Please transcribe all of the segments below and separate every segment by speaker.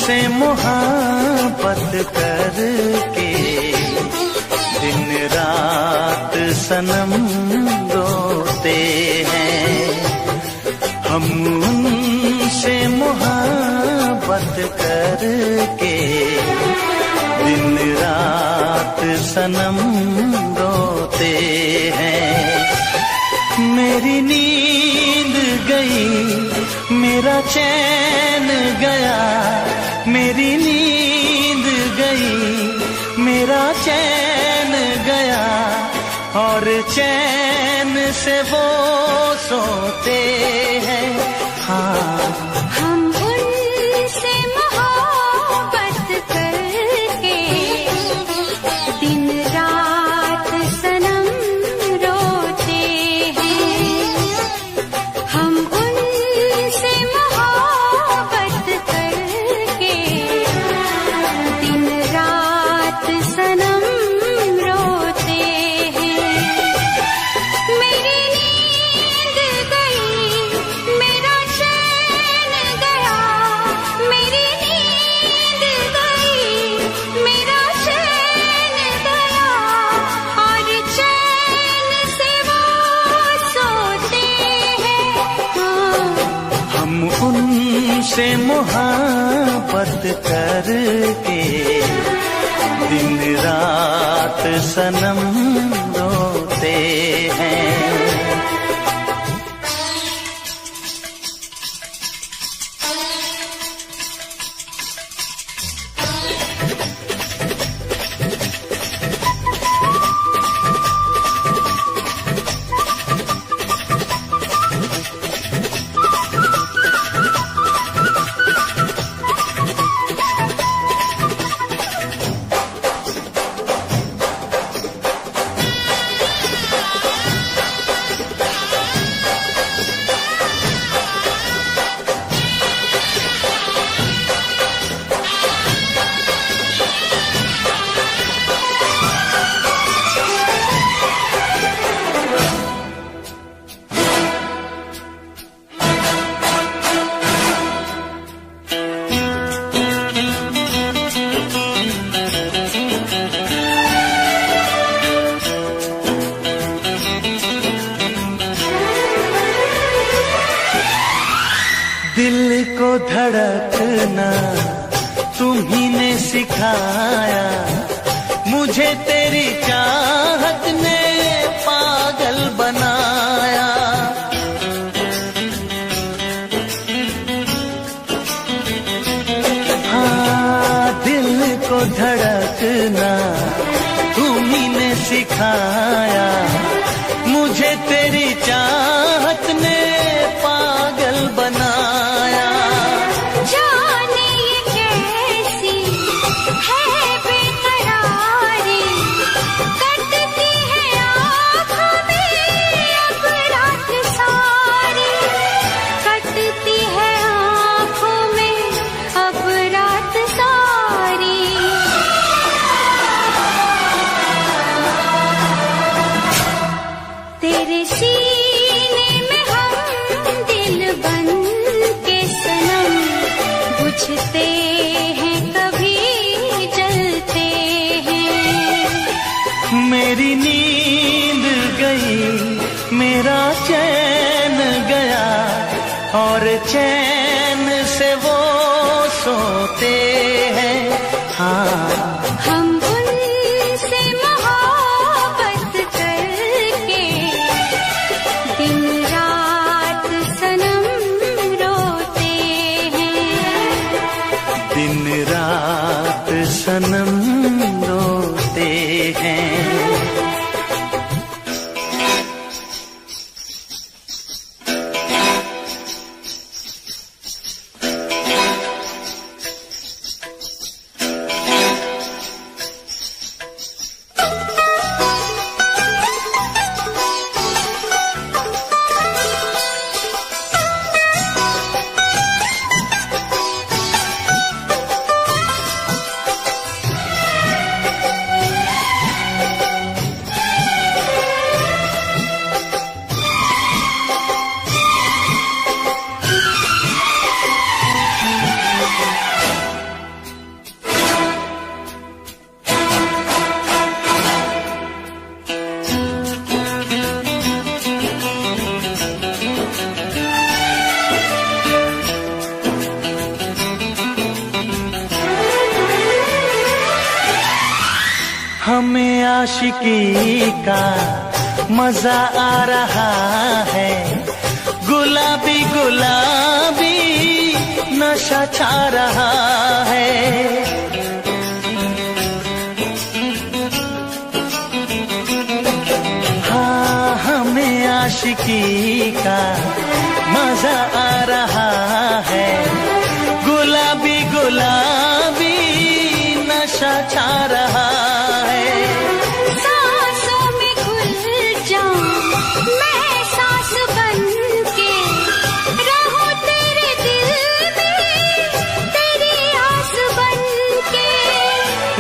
Speaker 1: से मोहब्बत करके दिन रात सनम रोते हैं। हम उनसे मोहब्बत करके दिन रात सनम रोते हैं। मेरी नींद गई, मेरा चैन गया, मेरी नींद गई, मेरा चैन गया, और चैन से वो सोते हैं। हाँ,
Speaker 2: हम उनसे मोहब्बत करके दिन रात सनम रोते हैं। हम उनसे मोहब्बत करके दिन रात सनम रोते हैं। मेरी नींद गई, मेरा चैन गया, मेरी नींद गई, मेरा चैन गया, और चैन से वो सोते हैं। हाँ,
Speaker 1: हम उनसे मोहब्बत करके दिन रात सनम रोते हैं। दिल को धड़कना तुम्ही ने सिखाया, मुझे तेरी चाहत ने पागल बनाया। हाँ, दिल को धड़कना तुम्ही ने सिखाया, मुझे तेरी चाहत ने पागल बनाया।
Speaker 2: जाने ये कैसी है बेकरारी, कटती है आँखों में अब रात सारी, कटती है आँखों में अब रात सारी। तेरे सीने में हम दिल बन के सनम, बुझते हैं कभी जलते हैं।
Speaker 1: मेरी नींद गई, मेरा चैन गया, और चैन से वो सोते हैं। हाँ,
Speaker 2: हम उनसे मोहब्बत करके दिन रात सनम रोते हैं।
Speaker 1: दिन रात सनम रोते हैं। हमें आशिकी का मजा आ रहा है, गुलाबी गुलाबी नशा छा रहा है। हाँ, हमें आशिकी का मजा आ रहा है, गुलाबी गुलाबी नशा छा रहा है।
Speaker 2: सांसों में घुल जाऊं मैं सांस बन के, रहूं तेरे दिल में तेरी आस बन के,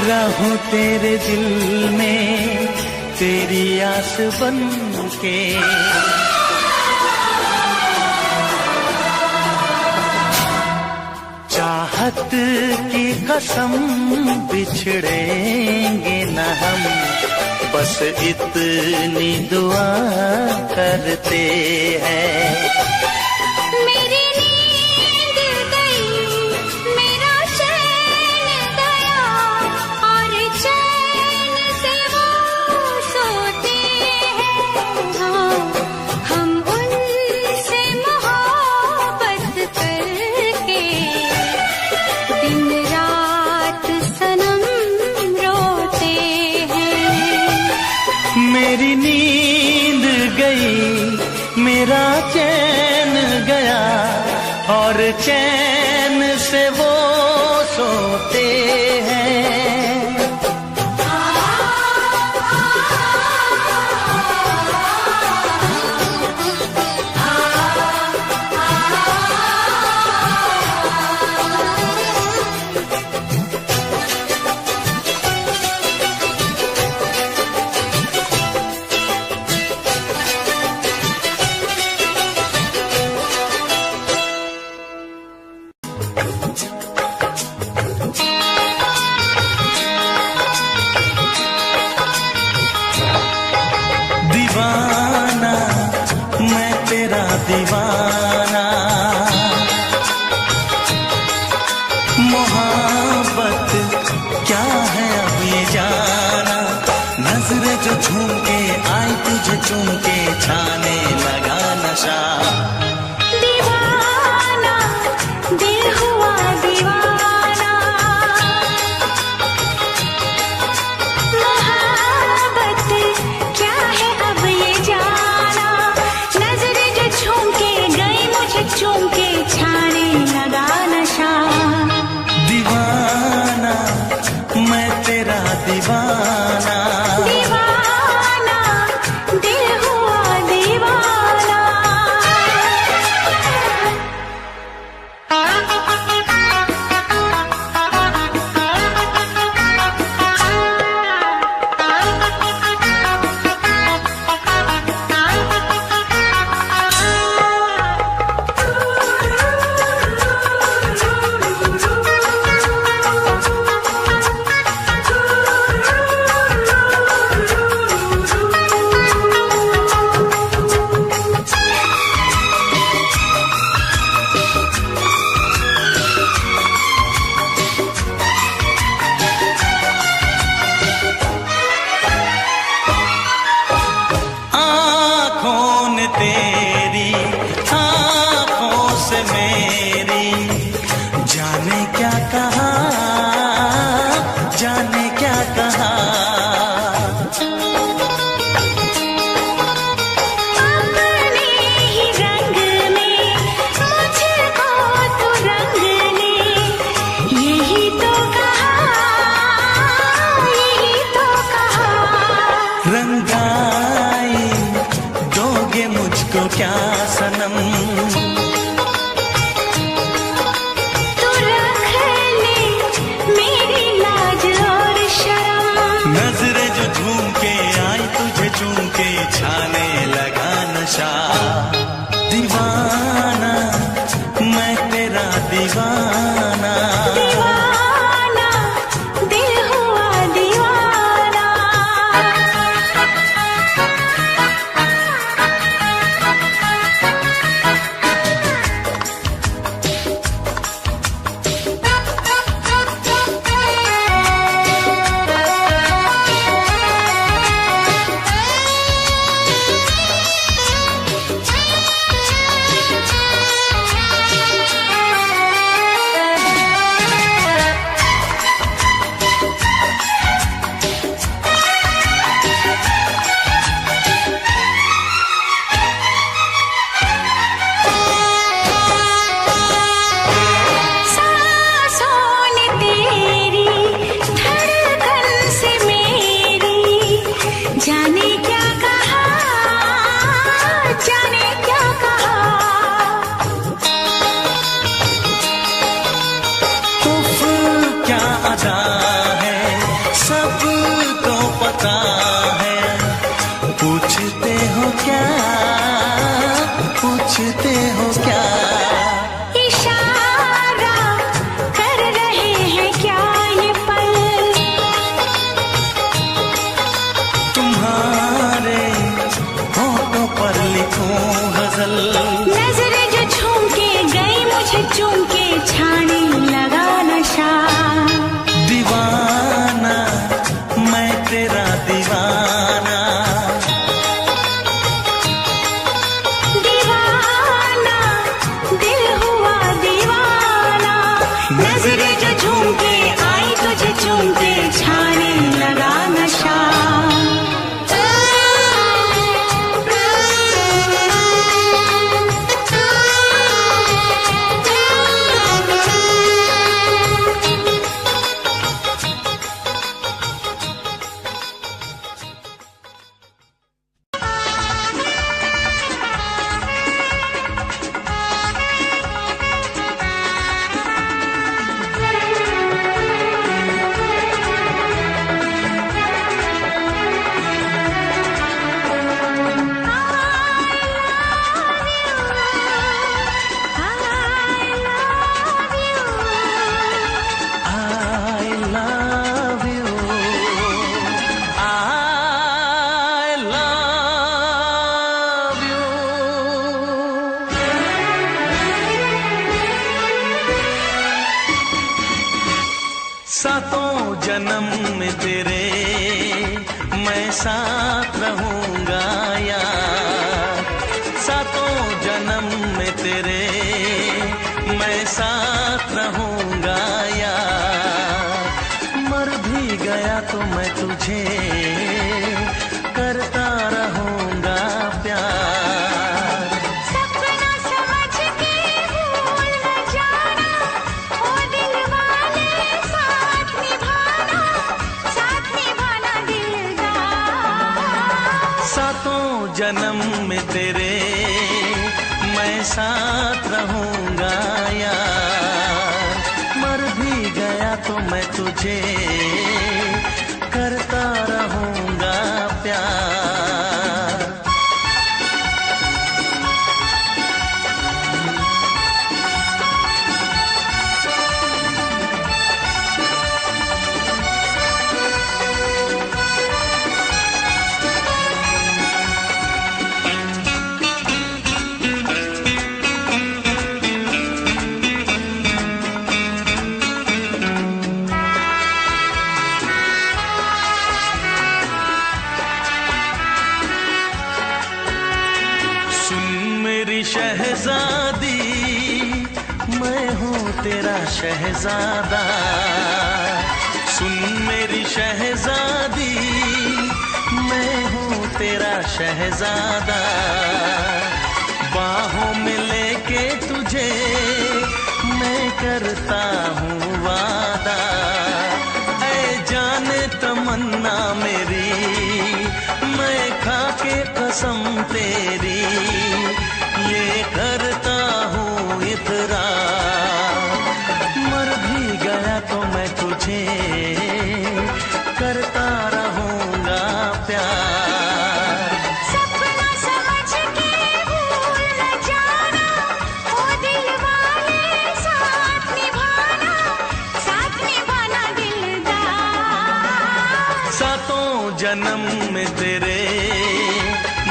Speaker 1: रहूं तेरे दिल में तेरी आस बन के। चाहत की कसम बिछड़ेंगे न हम, बस इतनी दुआ करते हैं।
Speaker 2: मेरी नींद गई, मेरा चैन गया, और चैन से वो सोते हैं। हाँ, हम उनसे मोहब्बत करके दिन रात सनम रोते हैं।
Speaker 1: मेरी नींद गई, मेरा चैन गया, और चैन से वो सोते हैं। दीवाना मैं तेरा दीवाना, मोहब्बत क्या है अब ये जाना। नजरें जो झूम के आई तुझे चूम के, छाने लगा नशा।
Speaker 2: दीवाना दिल हुआ दीवाना, मोहब्बत क्या है अब ये जाना। नजरें जो झूम के गई मुझे चूम के, छाने लगा नशा।
Speaker 1: दीवाना मैं तेरा दीवाना,
Speaker 2: दीवाना दिल हुआ दीवाना।
Speaker 1: वादा है, सबको पता है। पूछते हो क्या, पूछते हो क्या?
Speaker 2: इशारा कर रहे हैं क्या ये पल?
Speaker 1: तुम्हारे होठों पर लिखूं गजल।
Speaker 2: नजरें जो झूम के गई मुझे चूम के, छाने लगा नशा।
Speaker 1: दीवाना मैं तेरा दीवाना,
Speaker 2: दीवाना दिल हुआ दीवाना। नजरें जो झूम के आई तुझे चूम के, छाने लगा नशा।
Speaker 1: सातों जन्म में तेरे मैं साथ रहूंगा यार। सातों जन्म में तेरे मैं साथ रहूंगा यार। मर भी गया तो मैं तुझे करता रहूंगा प्यार।
Speaker 2: सपना समझ के भूल न जाना, ओ दिल वाले साथ निभाना दिलदार।
Speaker 1: सातों जन्म में तेरे मैं साथ रहूंगा यार। मर भी गया तो मैं तुझे करता रहूंगा प्यार। शहजादी मैं हूँ तेरा शहजादा। सुन मेरी शहजादी मैं हूँ तेरा शहजादा। बाहों में लेके तुझे मैं करता हूँ वादा। ऐ जाने तमन्ना मेरी मैं खा के कसम तेरी ये करता हूँ इकरार। मर भी गया तो मैं तुझे करता रहूंगा प्यार।
Speaker 2: सपना समझ के भूल न जाना, ओ दिल वाले साथ निभाना दिलदार।
Speaker 1: सातों जन्म में तेरे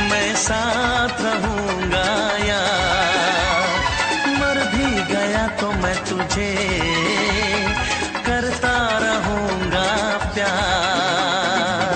Speaker 1: मैं साथ रहूंगा यार। मर भी गया तो मैं तुझे करता रहूंगा प्यार।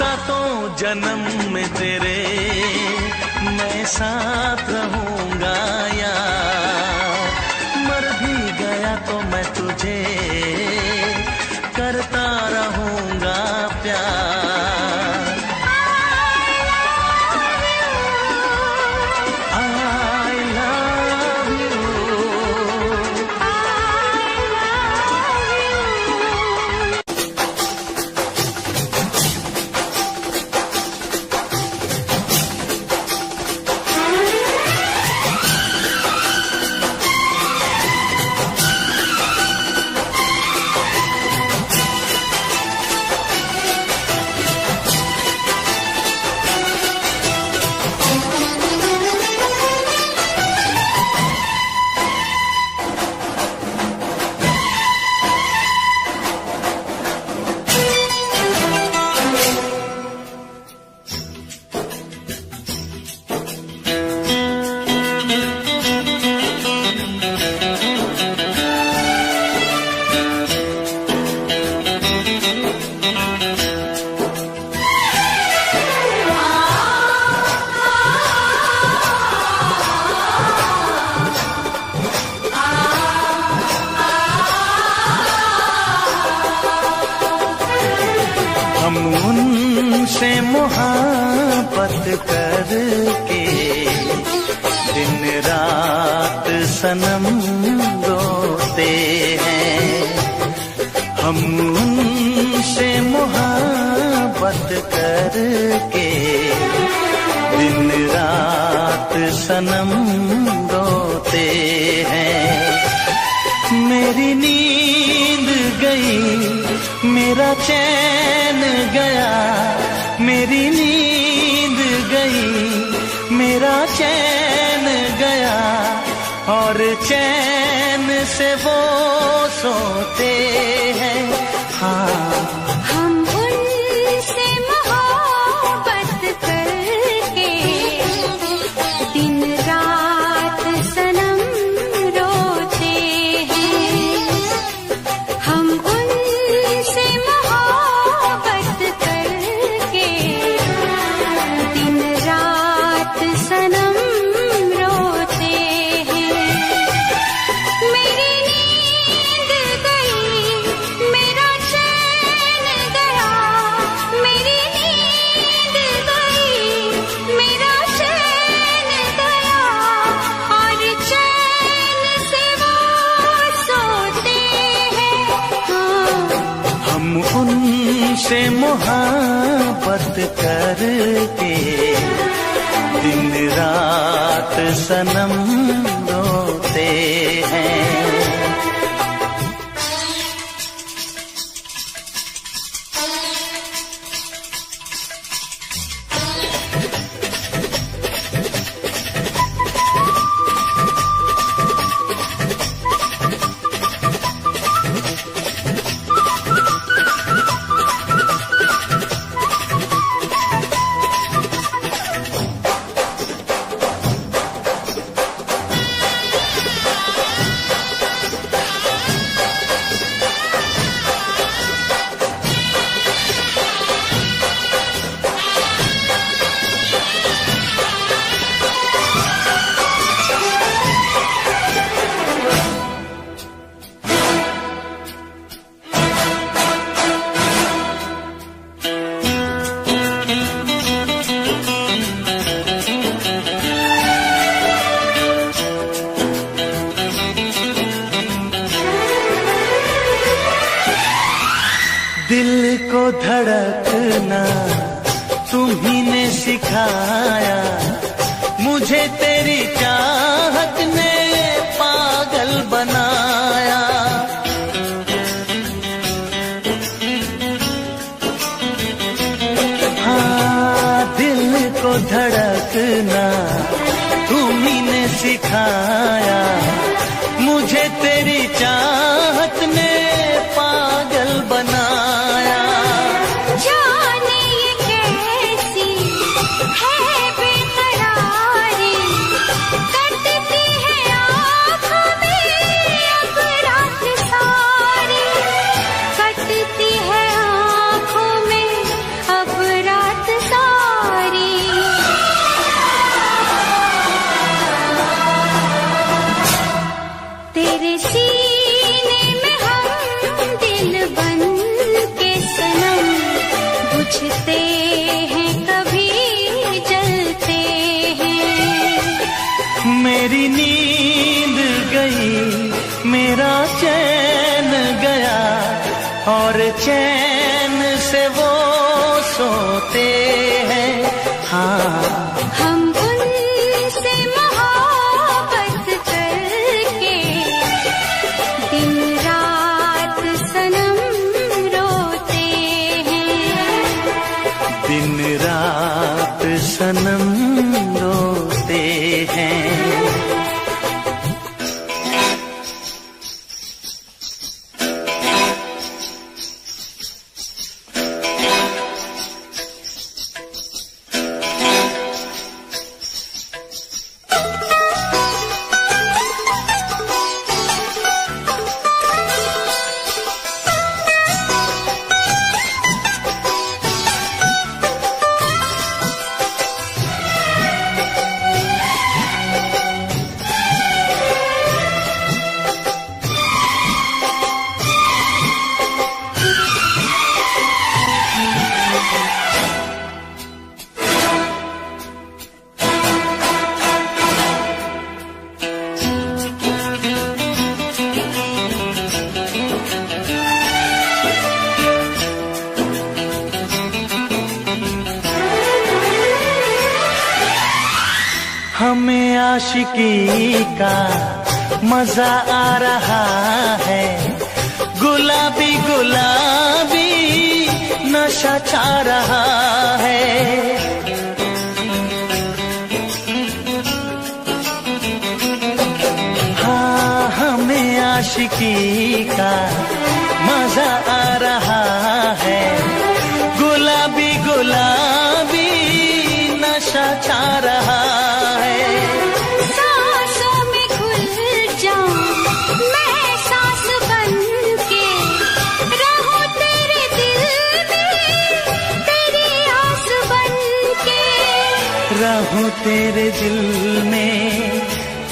Speaker 1: सातों जन्म में तेरे मैं साथ रहूंगा यार, मर भी गया तो मैं तुझे करता रहूंगा प्यार। I love you, हम उनसे मोहब्बत करके दिन रात सनम रोते हैं। हम उनसे मोहब्बत करके दिन रात सनम रोते हैं। मेरी नींद गई, मेरा चैन गया, मेरी नींद गई, मेरा चैन गया, और चैन से वो सोते हैं। हाँ,
Speaker 2: हम उनसे मोहब्बत करके दिन रात सनम रोते हैं। हम उनसे मोहब्बत करके दिन रात सनम रोते हैं। मेरी नींद गई, मेरा चैन गया, मेरी नींद गई, मेरा चैन गया, और चैन से वो सोते हैं। हाँ,
Speaker 1: हम उनसे मोहब्बत करके दिन रात सनम रोते हैं। दिल को धड़कना तुम्ही ने सिखाया, मुझे तेरी चाहत ने पागल बनाया। हाँ, दिल को धड़कना तुम्ही ने सिखाया, मुझे तेरी चाहत ने पागल बनाया।
Speaker 2: जाने ये कैसी है बेकरारी, कटती है आँखों में अब रात सारी, कटती है आँखों में अब रात
Speaker 1: चैन से वो सोते हैं। हाँ,
Speaker 2: हम उनसे मोहब्बत करके दिन रात सनम रोते हैं।
Speaker 1: दिन रात सनम रोते हैं। हमें आशिकी का मजा आ रहा है। गुलाबी गुलाबी नशा छा रहा है। हाँ, हमें आशिकी का मजा आ रहा है। गुलाबी गुलाबी नशा छा रहा है।
Speaker 2: सांसों में घुल जाऊं मैं सांस बन के, रहूं तेरे दिल में तेरी आस बन के।
Speaker 1: रहूं तेरे दिल में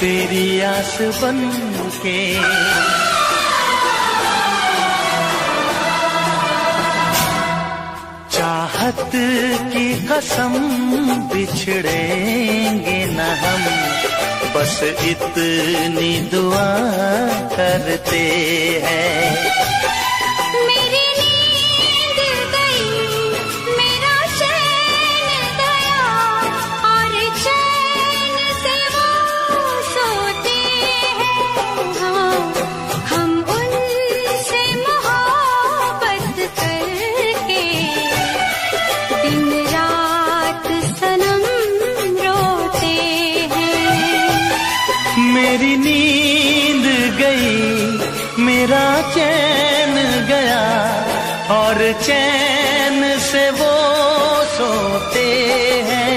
Speaker 1: तेरी आस बन के। चाहत की कसम बिछड़ेंगे न हम, बस इतनी दुआ करते हैं।
Speaker 2: मेरी नींद गई, मेरा चैन गया, और चैन से वो सोते हैं। हाँ, हम उनसे मोहब्बत करके दिन रात सनम रोते हैं।
Speaker 1: मेरी नींद गई, मेरा चैन गया, और चैन से वो सोते हैं।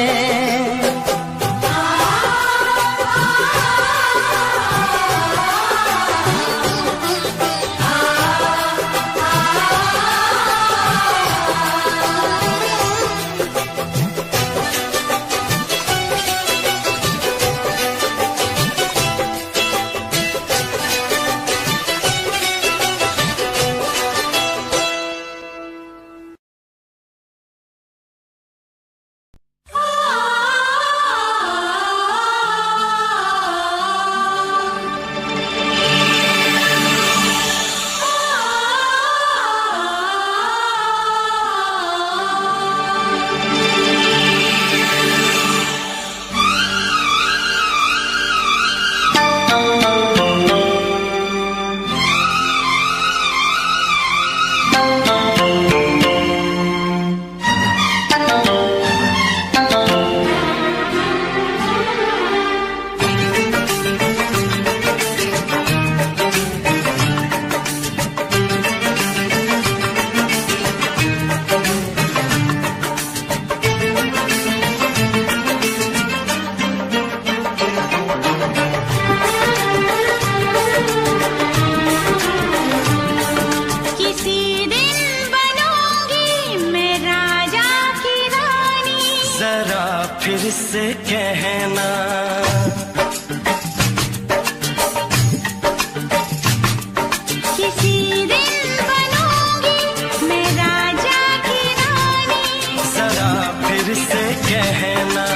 Speaker 1: फिर से कहना
Speaker 2: किसी दिन बनूंगी मैं राजा की रानी,
Speaker 1: जरा फिर से कहना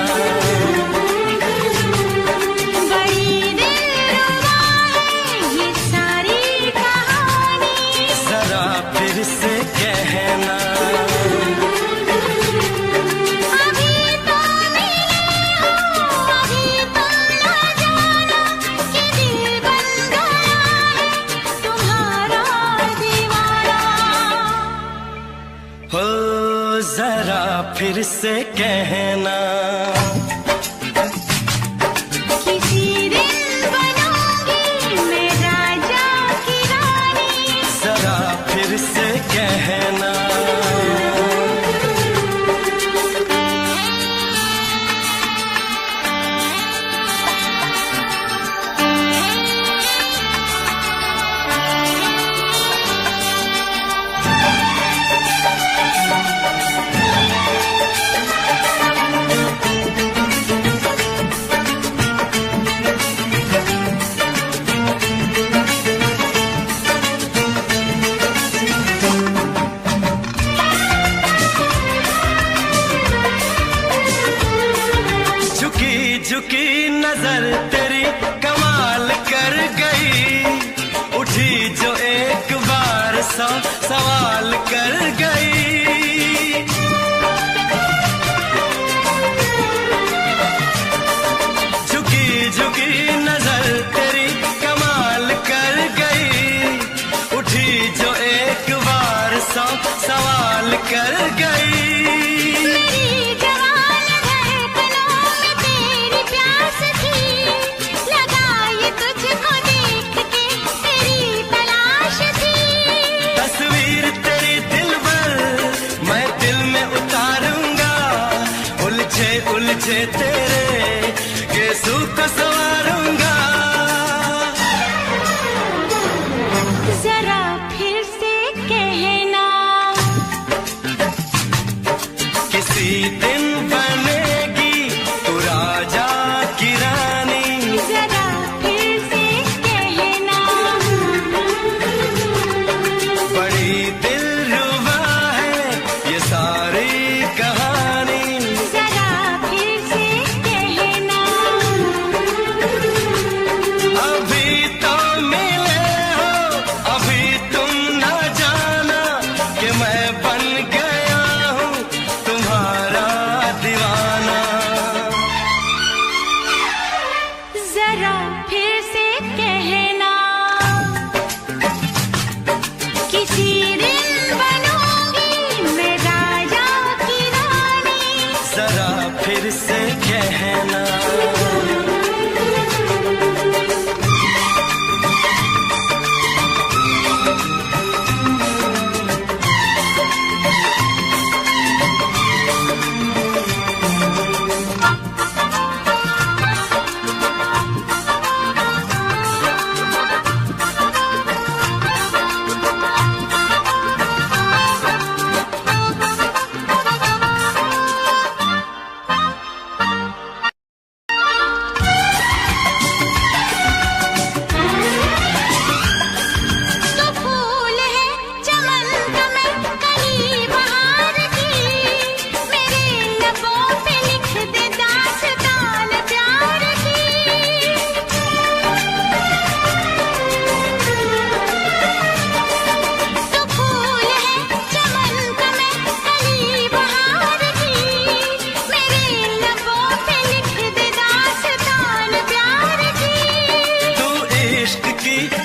Speaker 2: बड़ी दिलरुबा है ये सारी कहानी,
Speaker 1: जरा फिर से कहना फिर से कहना,
Speaker 2: किसी दिन बनूंगी मैं राजा की रानी।
Speaker 1: जरा फिर से कहना, झुकी नजर तेरी कमाल कर गई, उठी जो एक बार सौ सवाल कर गई। झुकी झुकी नजर तेरी कमाल कर गई, उठी जो एक बार सौ सवाल कर गई। उलझे तेरे गेसू को संवारूंगा,
Speaker 2: जरा फिर से कहना,
Speaker 1: किसी दिन बनेगी तू राजा की रानी।
Speaker 2: जरा फिर से कहना,
Speaker 1: बड़ी दिलरुबा है ये सारी कहानी।
Speaker 2: जरा फिर से कहना, किसी दिन बनूंगी मैं राजा की रानी।
Speaker 1: जरा फिर से कहना,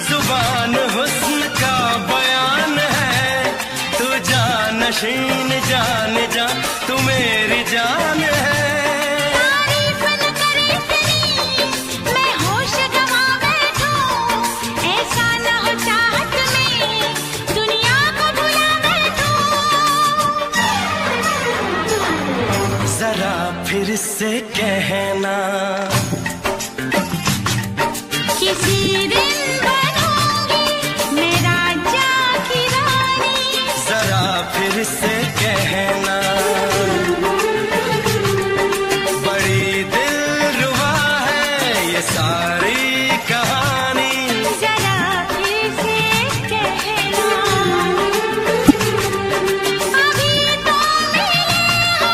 Speaker 1: जुबान हुस्न का बयान है, तू जानशीन जान जा तू मेरी जान है।
Speaker 2: तारीफ न करे तेरी मैं होश गंवा बैठूं, ऐसा न हो चाहत में दुनिया को भुला बैठूं।
Speaker 1: जरा फिर से कहना,
Speaker 2: किसी दिन बनूंगी मैं राजा की रानी।
Speaker 1: जरा फिर से कहना, बड़ी दिलरुबा है ये सारी कहानी।
Speaker 2: जरा फिर से कहना, अभी तो मिले हो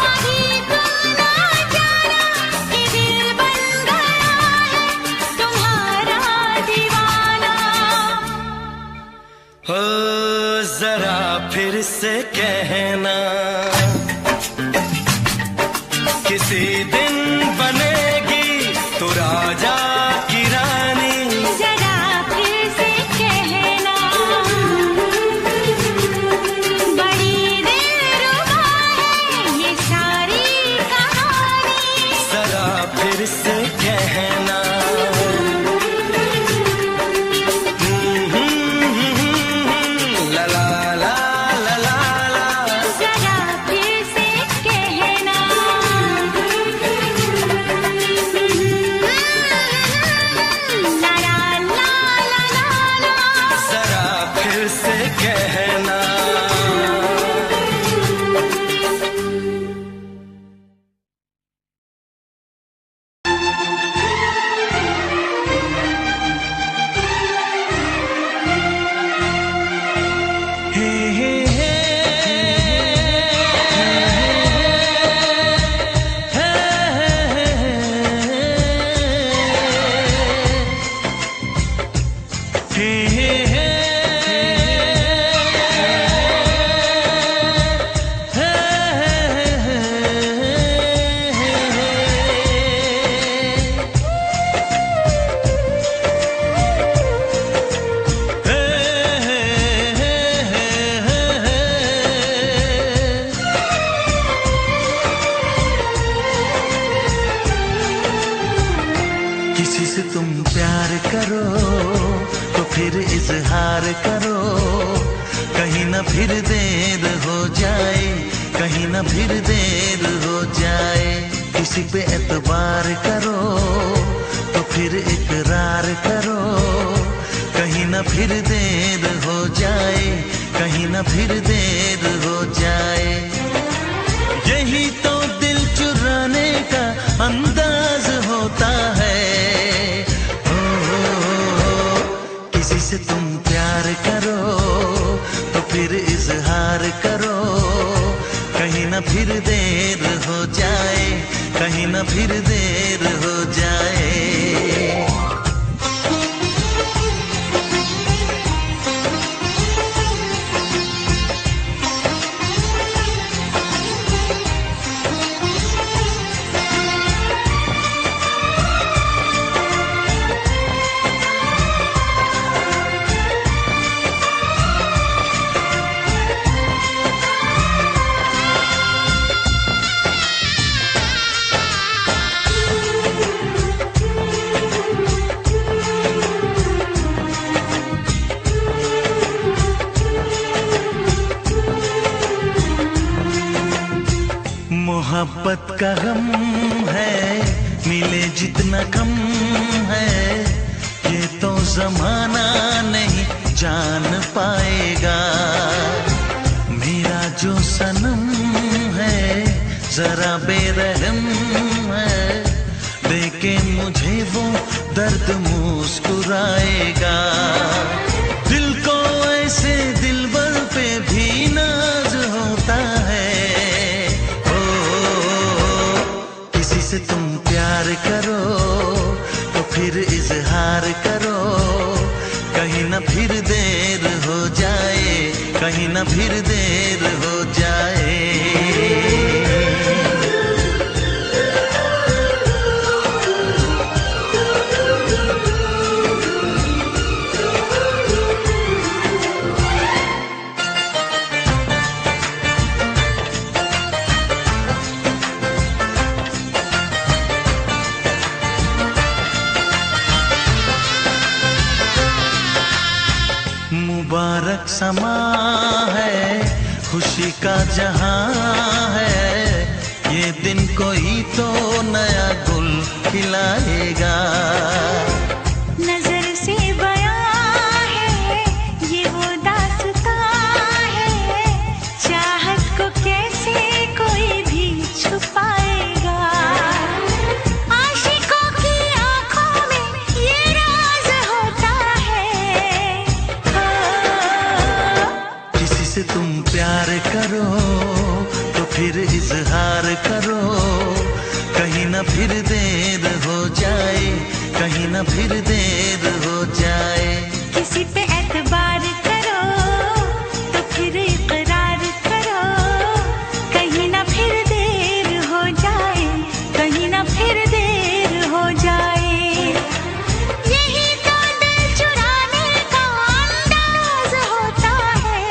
Speaker 2: अभी तुम ना जाना, कि दिल बन गया है तुम्हारा दीवाना।
Speaker 1: हो जरा फिर से कहना, किसी दिन बनेगी तू राजा की रानी।
Speaker 2: जरा फिर से कहना, बड़ी दिलरुबा है
Speaker 1: से तुम प्यार करो तो फिर इजहार करो, कहीं ना फिर देर हो जाए, कहीं ना फिर देर हो जाए। किसी पे एतबार करो तो फिर इकरार करो, कहीं ना फिर देर हो जाए, कहीं ना फिर देर हो जाए। यही तो दिल चुराने का अंदाज होता है। किसी से तुम प्यार करो तो फिर इजहार करो, कहीं ना फिर देर हो जाए, कहीं ना फिर देर हो जाए। मोहब्बत का गम है, मिले जितना कम है, ये तो जमाना नहीं जान पाएगा। मेरा जो सनम है जरा बेरहम है, देखे मुझे वो दर्द मुस्कुराएगा। दिल को ऐसे दिलबर पे भी नाज होता है। से तुम प्यार करो तो फिर इजहार करो, कहीं ना फिर देर हो जाए, कहीं ना फिर देर हो जाए। मुबारक समा है, खुशी का जहां है, ये दिन कोई तो नया गुल खिलाएगा।
Speaker 2: नजर से बयां है ये वो दास्तां है, चाहत को कैसे कोई भी छुपाएगा। आशिकों की आंखों में ये राज होता है।
Speaker 1: किसी से तुम प्यार करो तो फिर इजहार करो, कहीं ना फिर देर हो जाए, कहीं ना फिर देर हो जाए।
Speaker 2: किसी पे एतबार करो तो फिर इकरार करो, कहीं ना फिर देर हो जाए, कहीं ना फिर देर हो जाए। यही तो दिल चुराने का अंदाज होता है।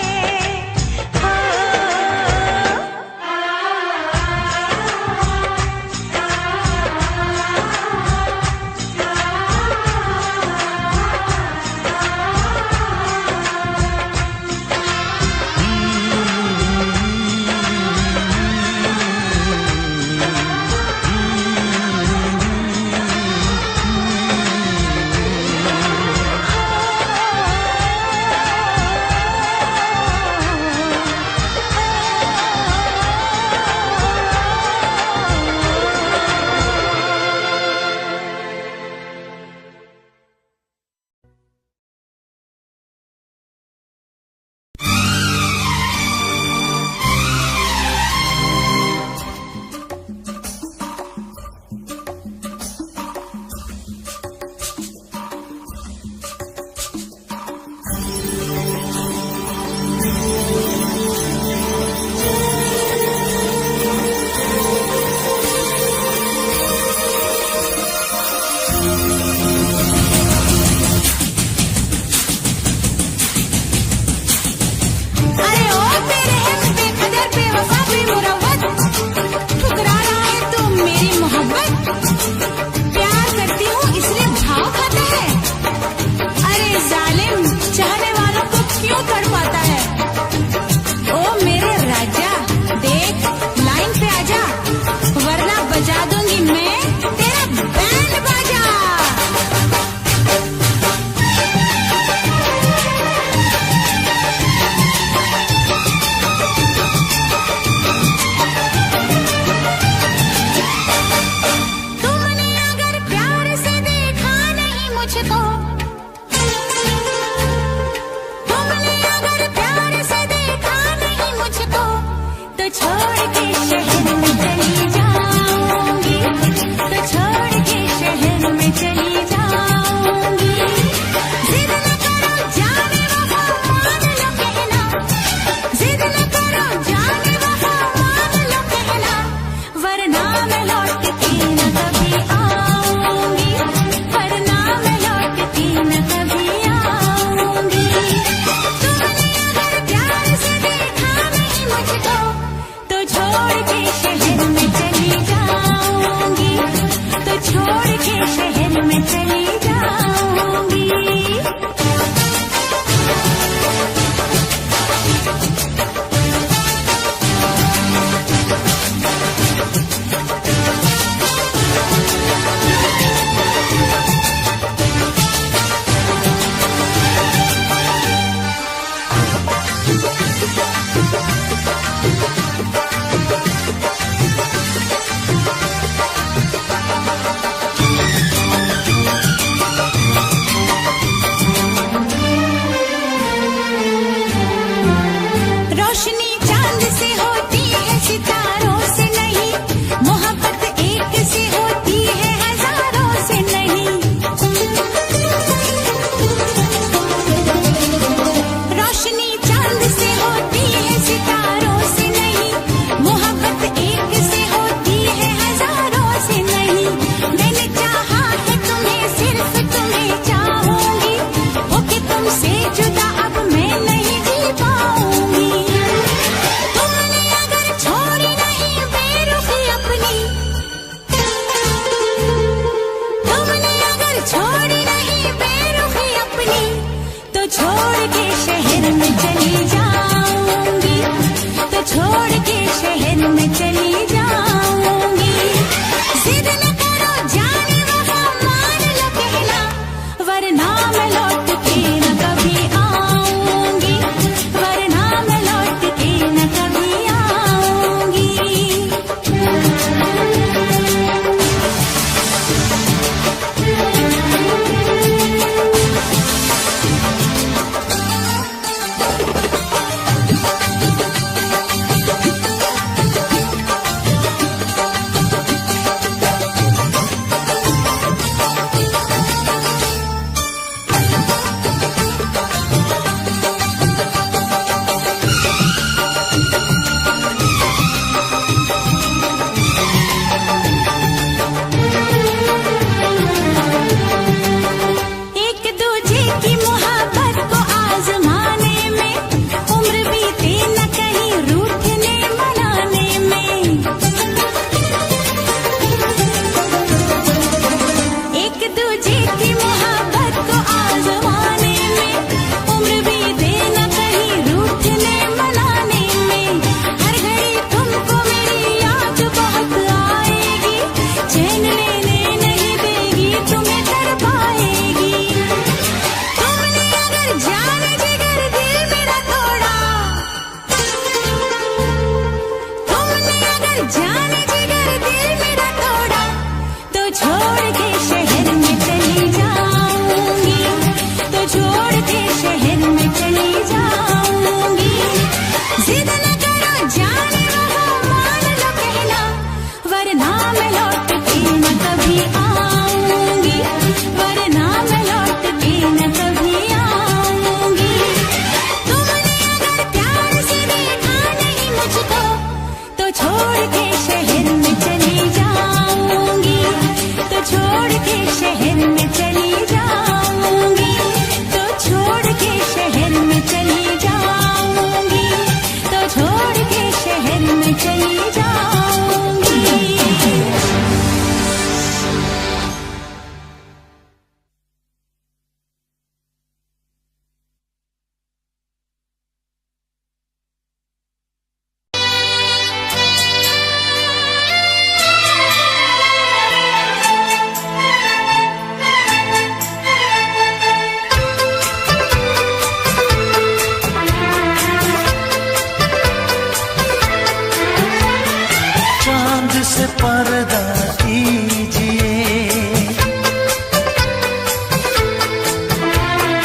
Speaker 1: पर्दा कीजिए,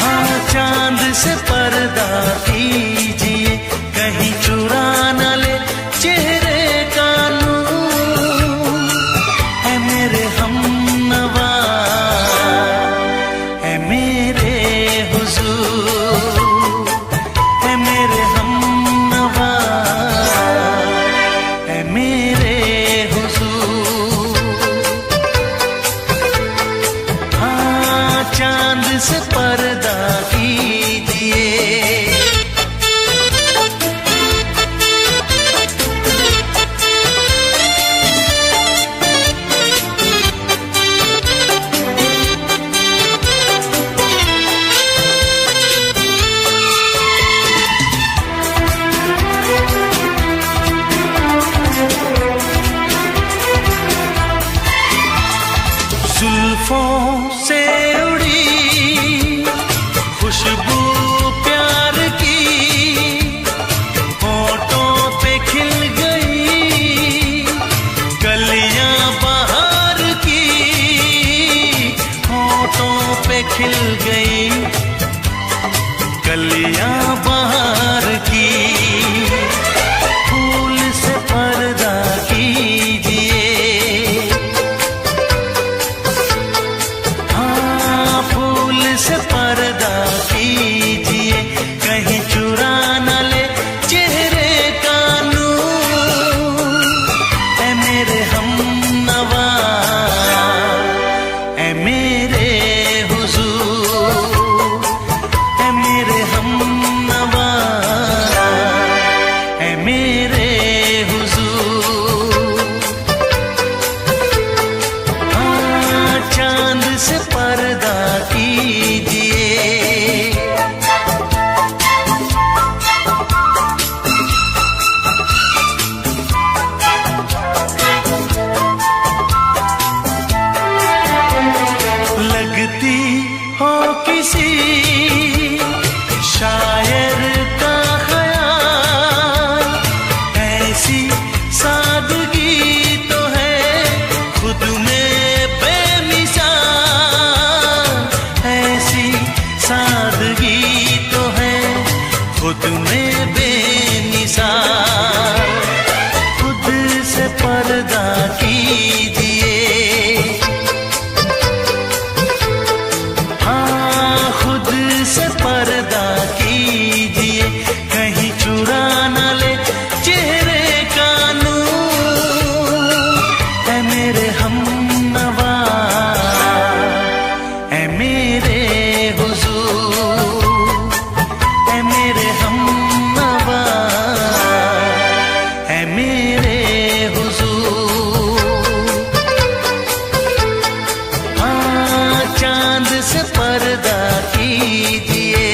Speaker 1: हाँ चांद से पर्दा कीजिए, कहीं चुरा न ले चेहरे का नूर। है मेरे हमनवा, है मेरे हुजूर, है मेरे हमनवा, है मेरे हुजूर। हाँ चांद से पर्दा कीजिए, जुल्फों से उड़ी खुशबू प्यार की, होठों पे खिल गई कलियां बहार की, होठों पे खिल गई कलियां बहार की। फूल से पर्दा कीजिए, से पर्दा कीजिए, कहीं चुरा न ले चेहरे का नूर। ऐ मेरे हमनवा, ऐ मेरे हुजूर, ऐ मेरे हमनवा, ऐ मेरे हुजूर। हाँ चांद से पर्दा कीजिए, लगती हो किसी शायर का ख्याल, ऐसी सादगी तो है खुद में बेमिसाल, ऐसी सादगी तो है खुद में बेमिसाल। खुद से पर्दा कीजिए, हाँ खुद से पर्दा कीजिए, कहीं चुरा न ले चेहरे का नूर। है मेरे हमनवा, है मेरे हुजूर, है मेरे हमनवा, है मेरे हुजूर। हाँ चांद से पर्दा कीजिए,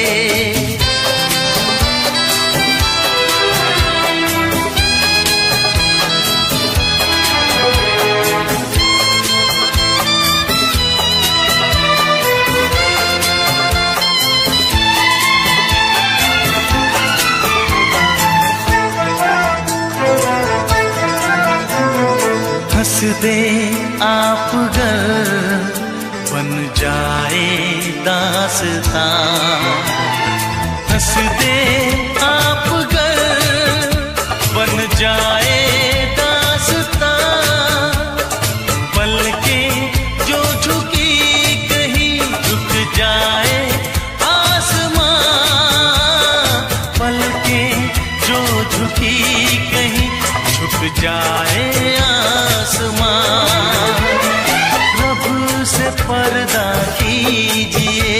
Speaker 1: हंस दे आप गर बन जाए दास्तां, हंस दे आप गर बन जाए दास्तां। पलकें जो झुकी कहीं झुक जाए आसमां, पलकें जो झुकी कहीं झुक जाए आसमां। रब से पर्दा कीजिए,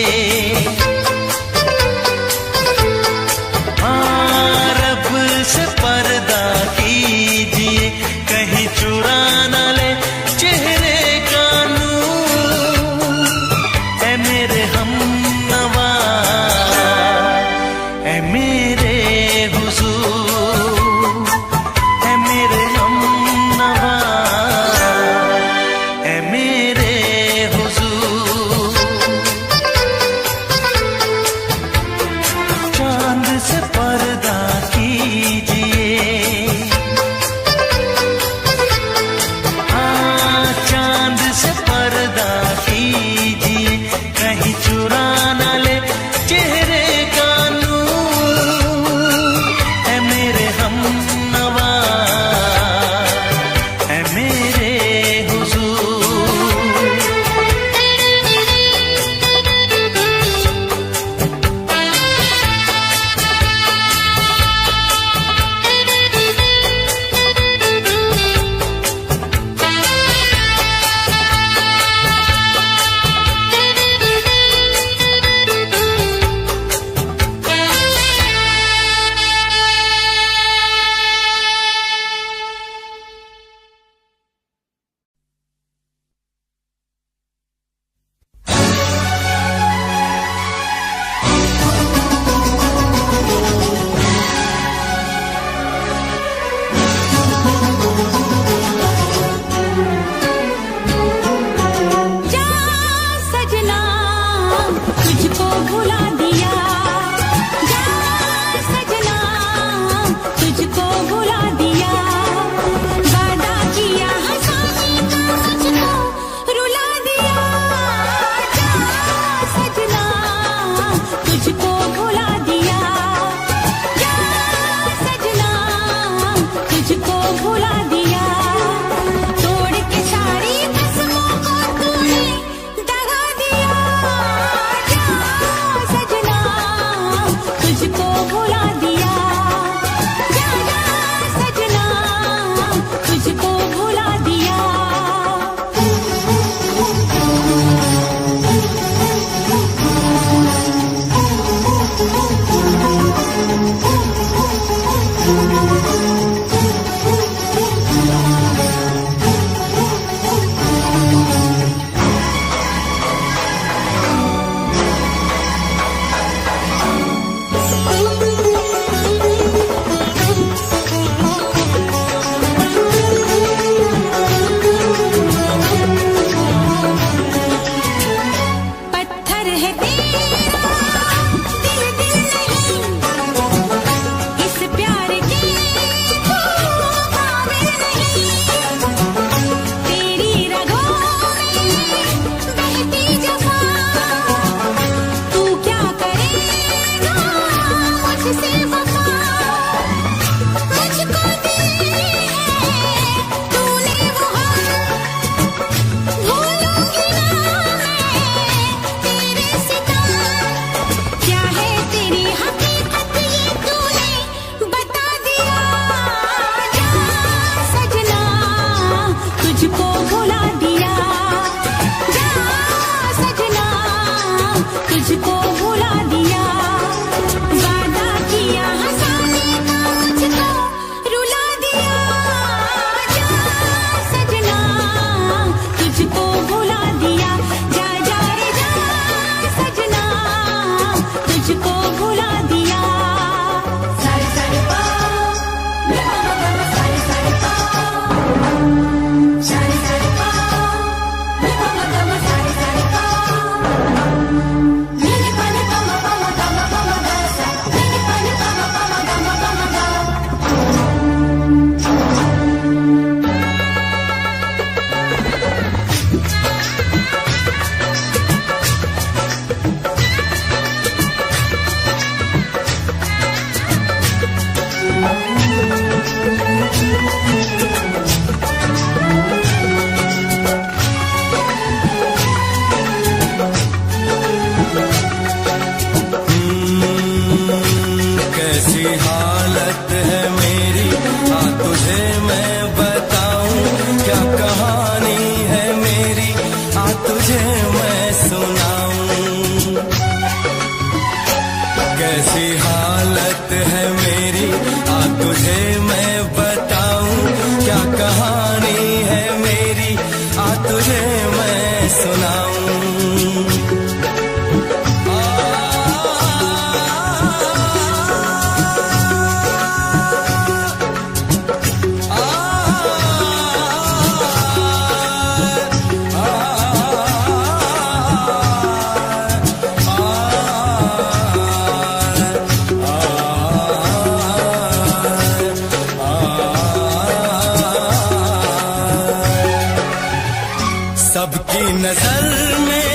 Speaker 3: सबकी नजर में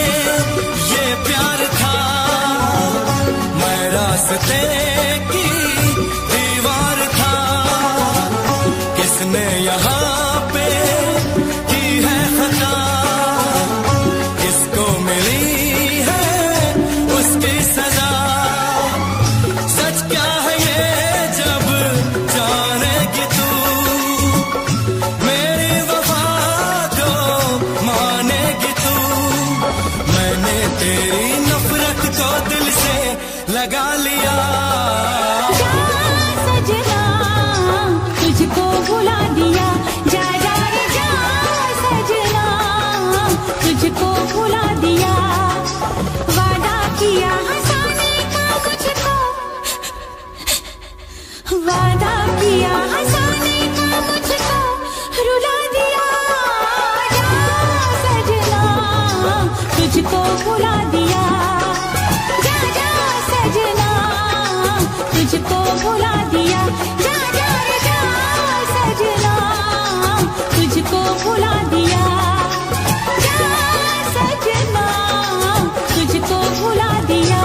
Speaker 3: ये प्यार था, मैं रास्ते की दीवार था। किसने यहाँ पे की है खता, किसको मिली है उसकी सजा। सच क्या है ये जब जानेगी तू, मेरी वफा जो मानेगी तू। मैंने तेरी नफरत को दिल से लगा लिया।
Speaker 2: जा सजना तुझको भुला दिया, जा जा रे जा सजना तुझको भुला दिया। वादा किया हंसाने का मुझको, वादा किया हंसाने का मुझको रुला दिया। जा सजना तुझको भुला दिया, जा जा सजना तुझको भुला दिया। जा जा रे जा सजना तुझको भुला दिया, जा सजना तुझको भुला दिया।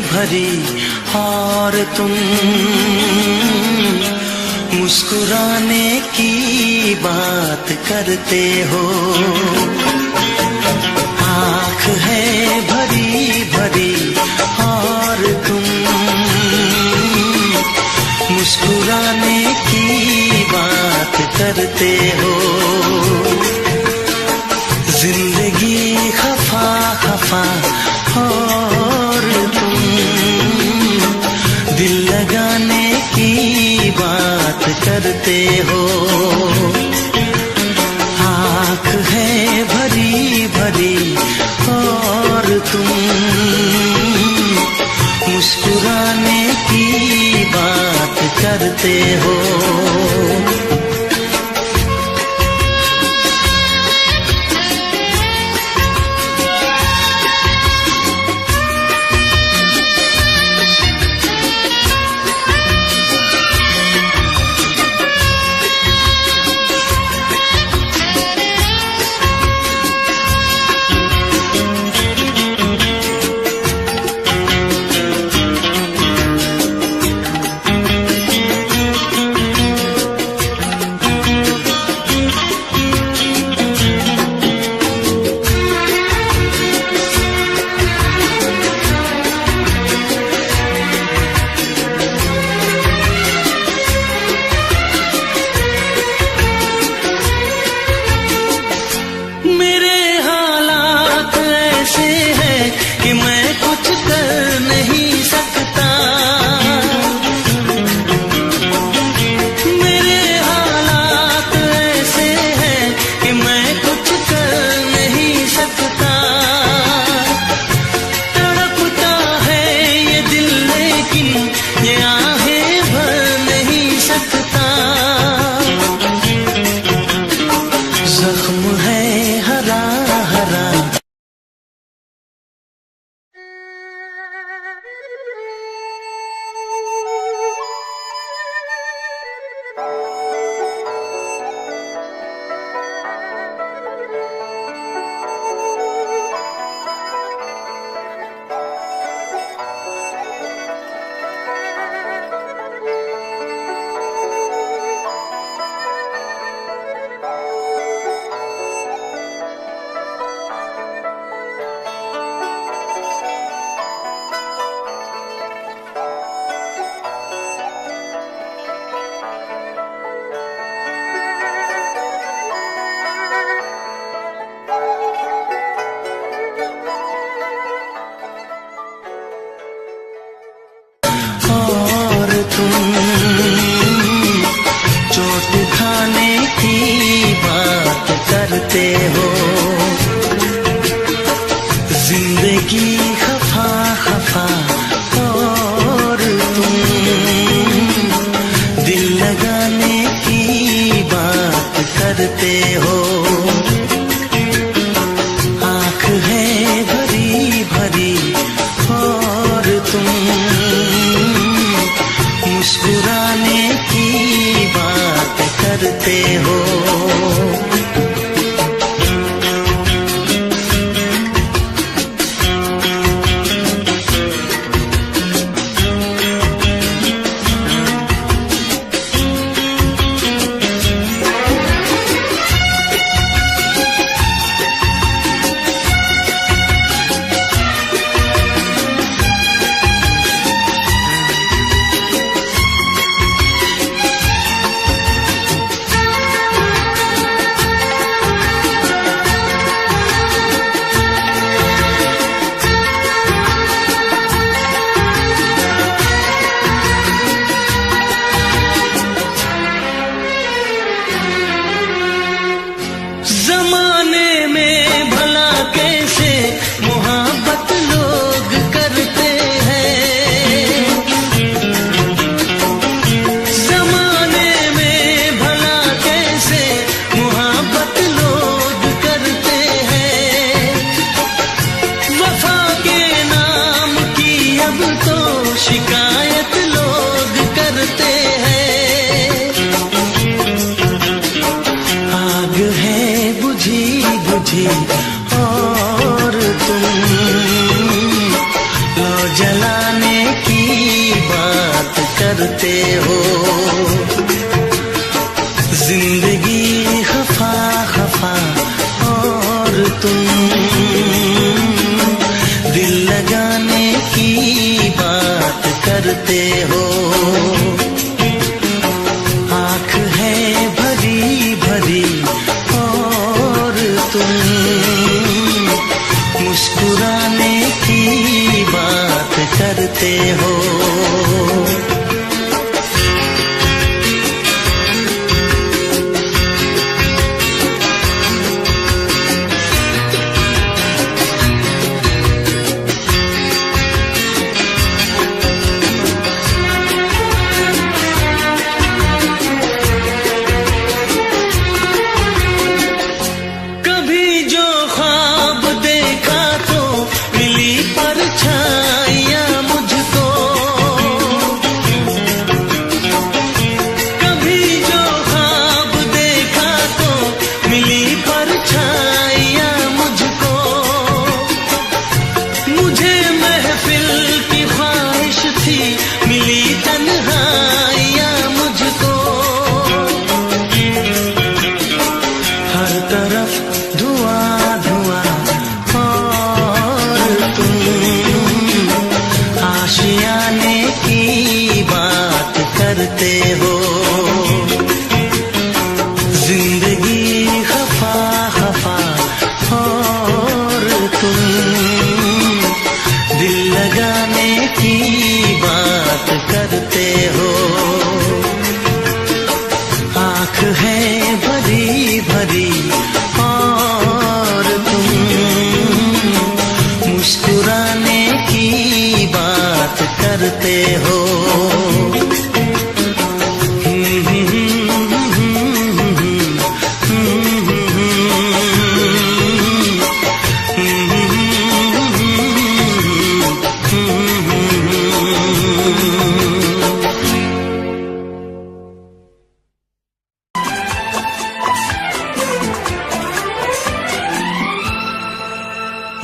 Speaker 1: भरी और तुम मुस्कुराने की बात करते हो। आँख है भरी भरी और तुम मुस्कुराने की बात करते हो। जिंदगी खफा खफा और तुम दिल लगाने की बात करते हो। आँख है भरी भरी और तुम मुस्कुराने की बात करते हो। मुस्कुराने की बात करते हो। जिंदगी खफा खफा और तुम दिल लगाने की बात करते हो। आँख है भरी भरी और तुम मुस्कुराने की बात करते हो। जमाने में भला कैसे मोहब्बत लोग करते हैं। जमाने में भला कैसे मोहब्बत लोग करते हैं। वफा के नाम की अब तो शिकायत लोग करते हैं। आग है बुझी बुझी और तुम लो जलाने की बात करते हो। जिंदगी खफा खफा और तुम दिल लगाने की बात करते हो। आँख है भरी भरी और तुम मुस्कुराने की बात करते हो। कभी जो ख्वाब देखा तो मिली परछाइयाँ मुझको। कभी जो ख्वाब देखा तो मिली परछाइयाँ मुझको। मुझे महफिल की ख्वाहिश थी मिली तन्हाइयाँ मुझको। हर तरफ धुआं धुआं और तुम आशियाने की बात करते हो। जिंदगी खफा खफा और तुम दिल लगाने की बात करते हो। आँख है भरी भरी और तुम मुस्कुराने की बात करते हो।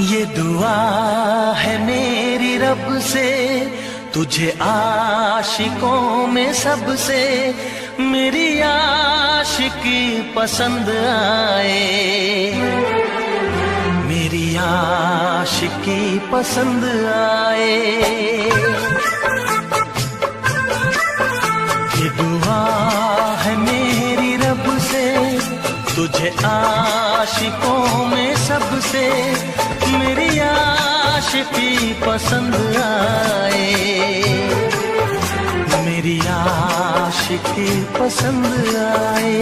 Speaker 1: ये दुआ है मेरी रब से तुझे आशिकों में सबसे मेरी आशिकी पसंद आए। मेरी आशिकी पसंद आए। ये दुआ है मेरी रब से तुझे आशिकों में सबसे मेरी आशिकी पसंद आए। मेरी आशिकी पसंद आए।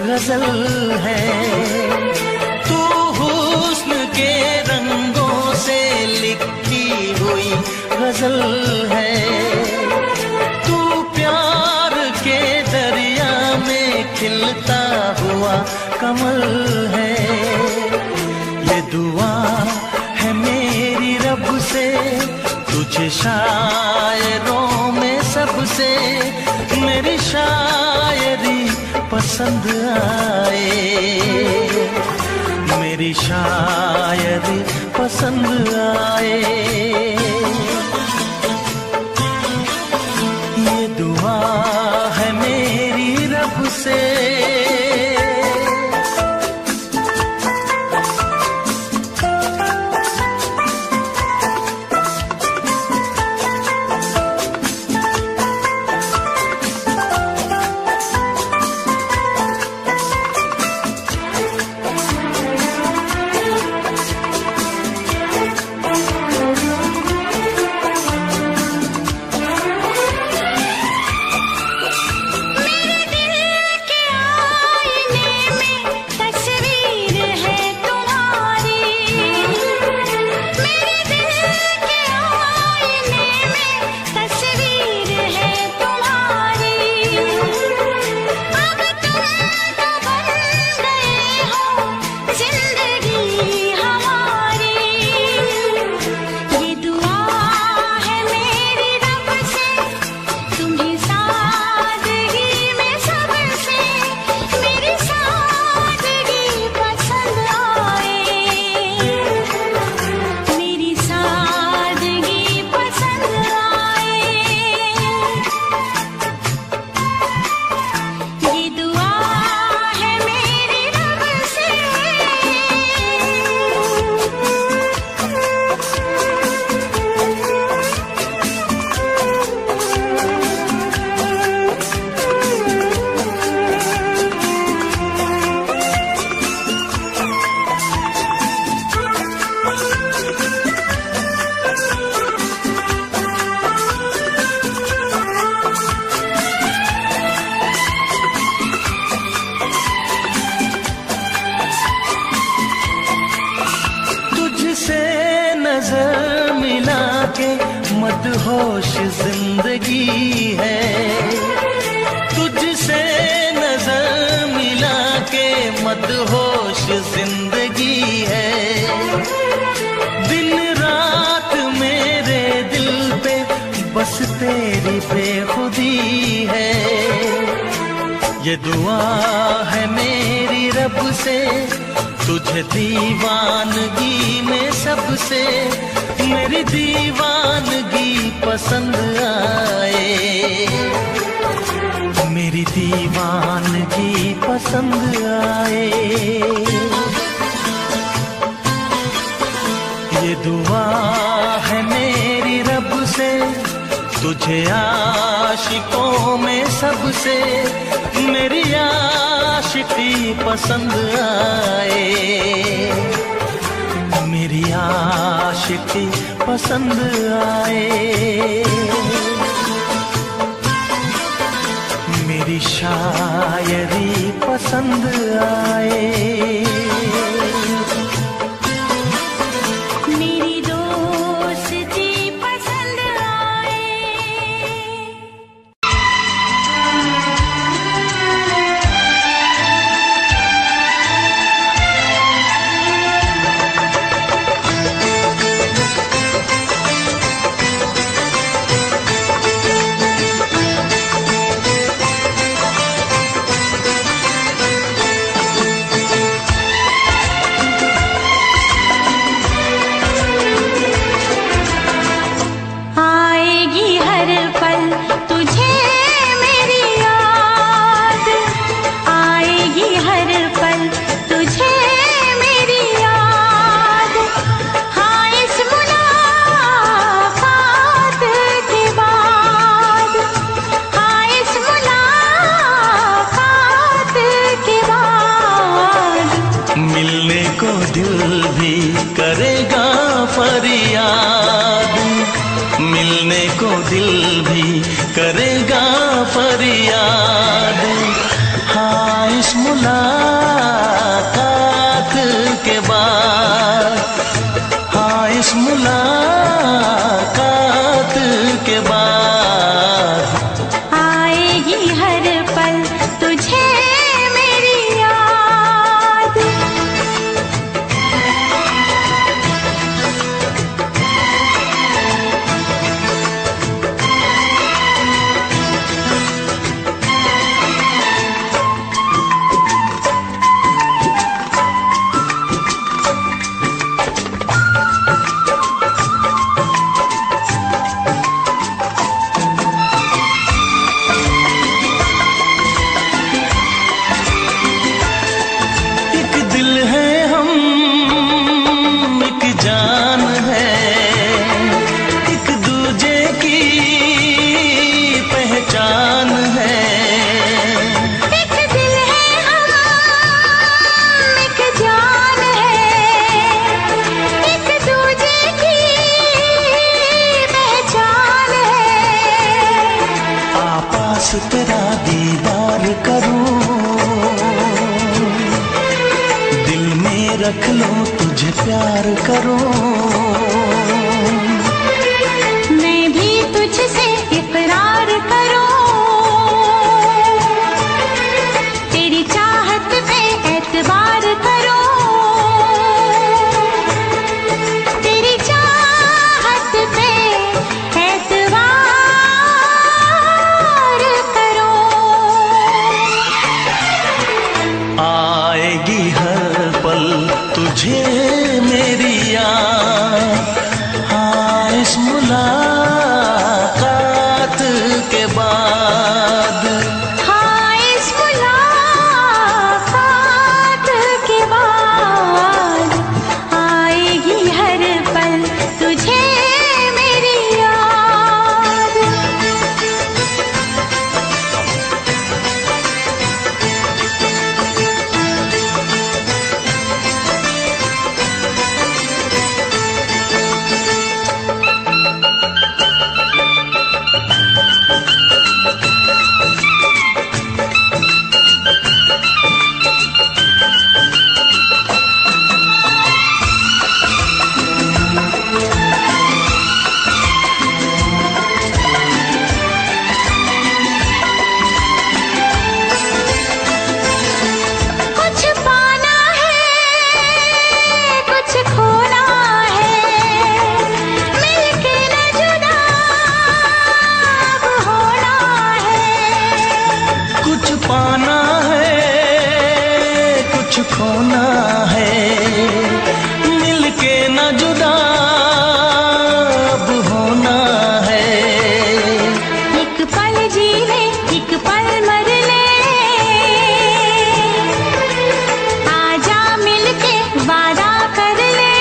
Speaker 1: गजल है तू, हुस्न के रंगों से लिखी हुई गजल है। तू प्यार के दरिया में खिलता हुआ कमल है। ये दुआ है मेरी रब से, तुझे शायरों में सबसे मेरी शायरी पसंद आए। मेरी शायरी पसंद आए। ये दुआ है मेरी रब से। मदहोश जिंदगी है, तुझसे नजर मिला के मदहोश जिंदगी है। दिन रात मेरे दिल पे बस तेरी बेखुदी है। ये दुआ है मेरी रब से, तुझे दीवानगी में सबसे मेरी दीवानगी पसंद आए। मेरी दीवानगी पसंद आए। ये दुआ है मेरी रब से, तुझे आशिकों में सबसे मेरी आशिकी पसंद आए। मेरी आशिकी पसंद आए। मेरी शायरी पसंद आए। फरियाद, मिलने को दिल भी करेगा फरियाद। हाँ इस मुलाकात के बाद, हाँ इस मुलाकात के बाद
Speaker 2: आएगी हर पल तुझे मेरी याद।
Speaker 1: जान है, एक दूजे की पहचान है।
Speaker 2: एक दिल है हम, एक जान है, एक दूजे की पहचान है।
Speaker 1: आपास तेरा दीदार करूं, दिल में रख लो तुझे प्यार करूं।
Speaker 2: मैं भी तुझसे इकरार करूं, तेरी चाहत पे एतबार करूं, तेरी चाहत पे एतबार करूं।
Speaker 1: आएगी हर पल तुझे मेरी याद, हाँ इस मुलाकात के बाद,
Speaker 2: हाँ इस मुलाकात के बाद आएगी हर पल तुझे मेरी याद। कुछ पाना है, कुछ खोना है, मिलके न जुदा अब होना है।
Speaker 1: कुछ पाना है कुछ खोना है, मिलके न जुदा अब होना है।
Speaker 2: एक पल जी ले, एक पल मर ले, आजा मिलके वादा कर ले।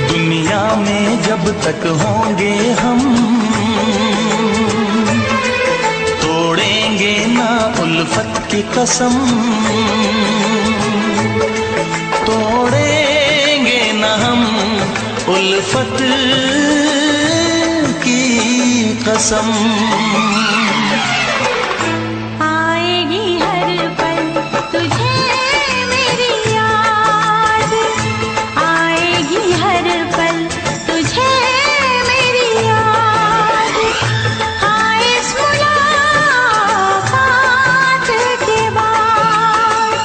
Speaker 1: दुनिया में जब तक होंगे हम, तोड़ेंगे ना उल्फत की कसम, तोड़ेंगे ना हम उल्फत की कसम।
Speaker 2: आएगी हर पल तुझे मेरी याद, आएगी हर पल तुझे मेरी याद। हाँ इस मुलाकात के बाद,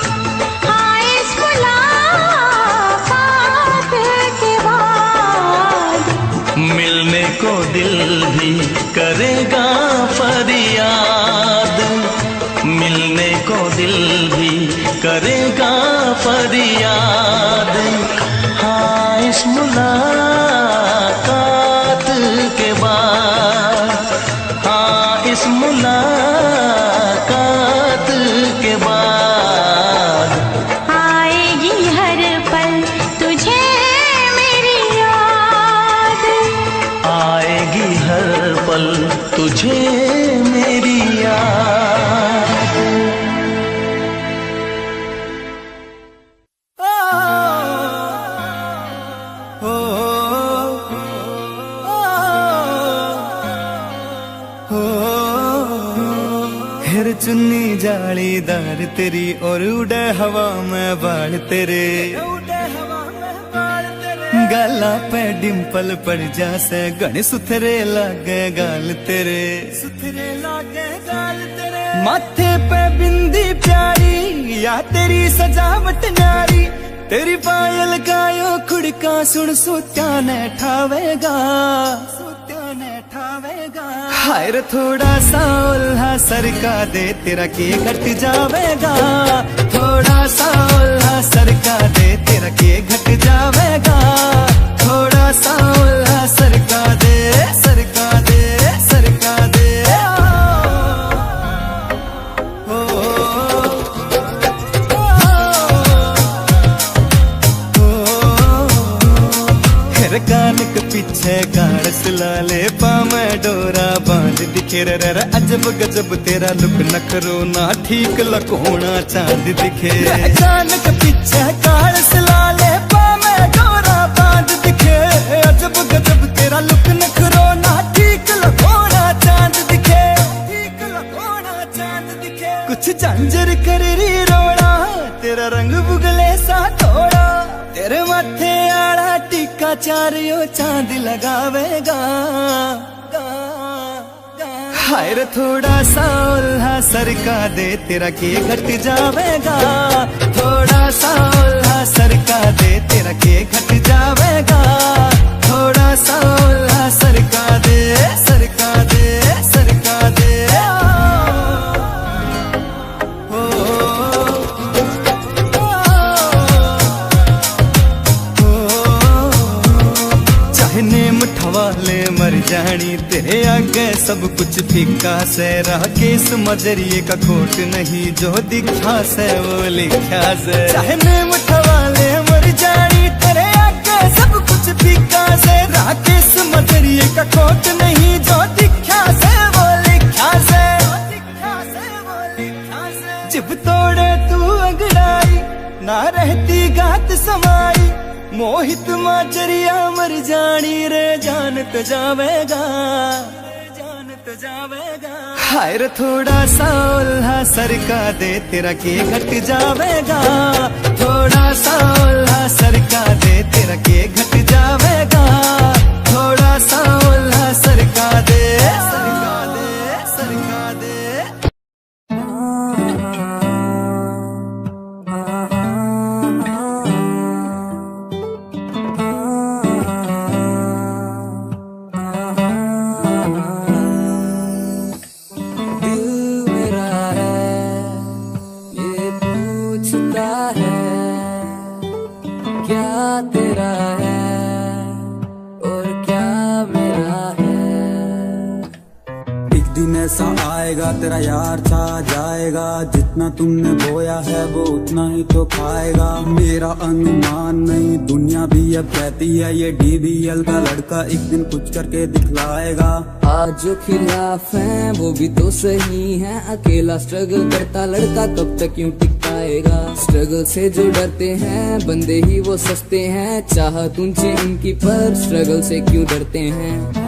Speaker 2: हाँ इस मुलाकात के बाद
Speaker 1: मिलने को दिल भी करेगा फरियाद, मिलने को दिल भी करेगा फरियाद। हाँ इस मुलाकात के बाद, हाँ इस मुलाकात के बाद
Speaker 2: आएगी हर पल तुझे मेरी याद,
Speaker 1: आएगी हर पल तुझे चुन्नी जालीदार तेरी और उड़े हवा में बाल तेरे, गाला पे डिम्पल पड़ जासे गण सुथरे लागे गाल तेरे, सुथरे लागे गाल तेरे। माथे पे बिंदी प्यारी या तेरी सजावट न्यारी, तेरी पायल गायो खुड़का सुन सोत्या ने ठावेगा, सोत्या ने ठावेगा। हाय रे थोड़ा सा उल्हा सरका दे तेरा के घट जावेगा, थोड़ा सा उल्हा सरका दे तेरा के घट जावेगा, थोड़ा सा उल्हा सरका दे, सरका दे, सरका दे। कान के पीछे गाड़ सिलाले पामे डोरा बांध दिखे रे अजब गजब तेरा लुक नखरो ना ठीक लकोना चांद दिखे। कान के पीछे गाड़ सिलाले पामे डोरा बांध दिखे, अजब गजब तेरा लुक नखरो ना ठीक लकोना चांद दिखे, ठीक लकोना चांद दिखे। कुछ झांझर कर री रोड़ा तेरा रंग बुगले सा थोड़ा, तेरे माथे आड़ा टीका चारियो चांद लगावेगा। हाय रे थोड़ा सा उल्हा सरका दे तेरा के घट जावेगा, थोड़ा सा उल्हा सरका दे तेरा के घट जावेगा, थोड़ा सा उल्हा सरका दे, सरका दे, सरका दे। वाले मर जानी तेरे आगे सब कुछ फीका से, रहा केस मजरिए का खोट नहीं जो दिखा से वो लिखा से। चाहे नेम वाले मर जानी तेरे आगे सब कुछ फीका से, रहा केस मजरिए का खोट नहीं जो दिखा से वो लिखा से, जिब तोड़े तू अंगड़ाई ना रहती गात समाई, मोहित माचरिया मर जानी रे जान तो जावेगा, जान तो जावेगा। हाय रे थोड़ा सा उल्हा सरका दे तेरा के घट जावेगा, थोड़ा सा उल्हा सरका दे तेरा के घट जावेगा, थोड़ा सा उल्हा सरका दे, सरका दे, सरका दे।
Speaker 4: ऐसा आएगा तेरा यार छा जाएगा, जितना तुमने बोया है वो उतना ही तो खाएगा। मेरा अनुमान नहीं दुनिया भी अब कहती है ये DBL का लड़का एक दिन कुछ करके दिखलाएगा।
Speaker 5: आज जो खिलाफ हैं वो भी तो सही हैं, अकेला स्ट्रगल करता लड़का कब तक यूं टिक पाएगा। स्ट्रगल से जो डरते हैं बंदे ही वो सस्ते हैं, चाहत ऊंची उनकी पर स्ट्रगल से क्यों डरते हैं।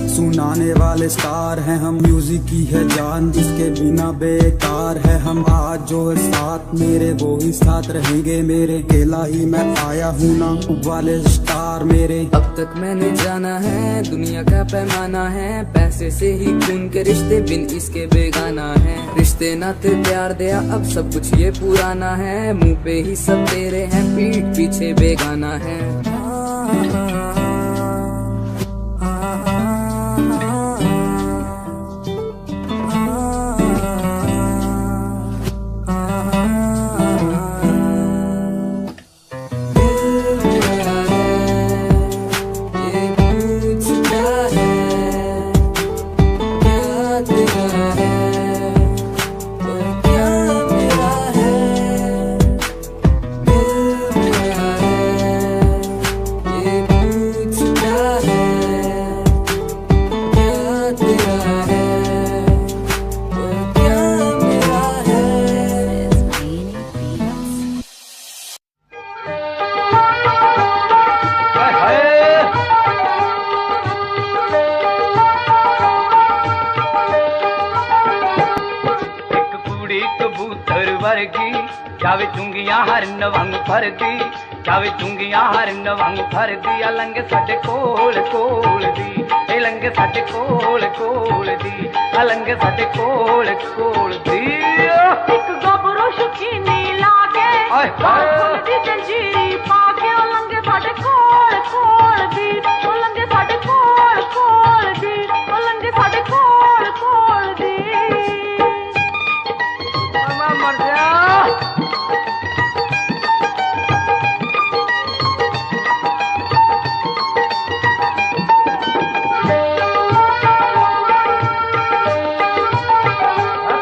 Speaker 4: सुनाने वाले स्टार हैं हम, म्यूजिक की है जान जिसके बिना बेकार है हम। आज जो है साथ मेरे वो ही साथ रहेंगे मेरे, अकेला ही मैं आया हूँ ना वाले स्टार मेरे।
Speaker 5: अब तक मैंने जाना है दुनिया का पैमाना है, पैसे से ही खून के रिश्ते बिन इसके बेगाना है। रिश्ते नाते प्यार दिया अब सब कुछ ये पुराना है, मुंह पे ही सब तेरे हैं पीठ पीछे बेगाना है।
Speaker 6: वर्गी जावे चुंगियां हरन वांग फरदी जावे चुंगियां हरन वांग फरदी अलंग साडे कोल कोल दी ए लंग साडे कोल कोल दी अलंग साडे कोल कोल दी
Speaker 2: एक गबरू शकीनी लागे फुल दी जंजीरी पाके अलंग साडे कोल कोल दी अलंग साडे कोल कोल दी अलंग साडे कोल कोल दी
Speaker 6: मर जा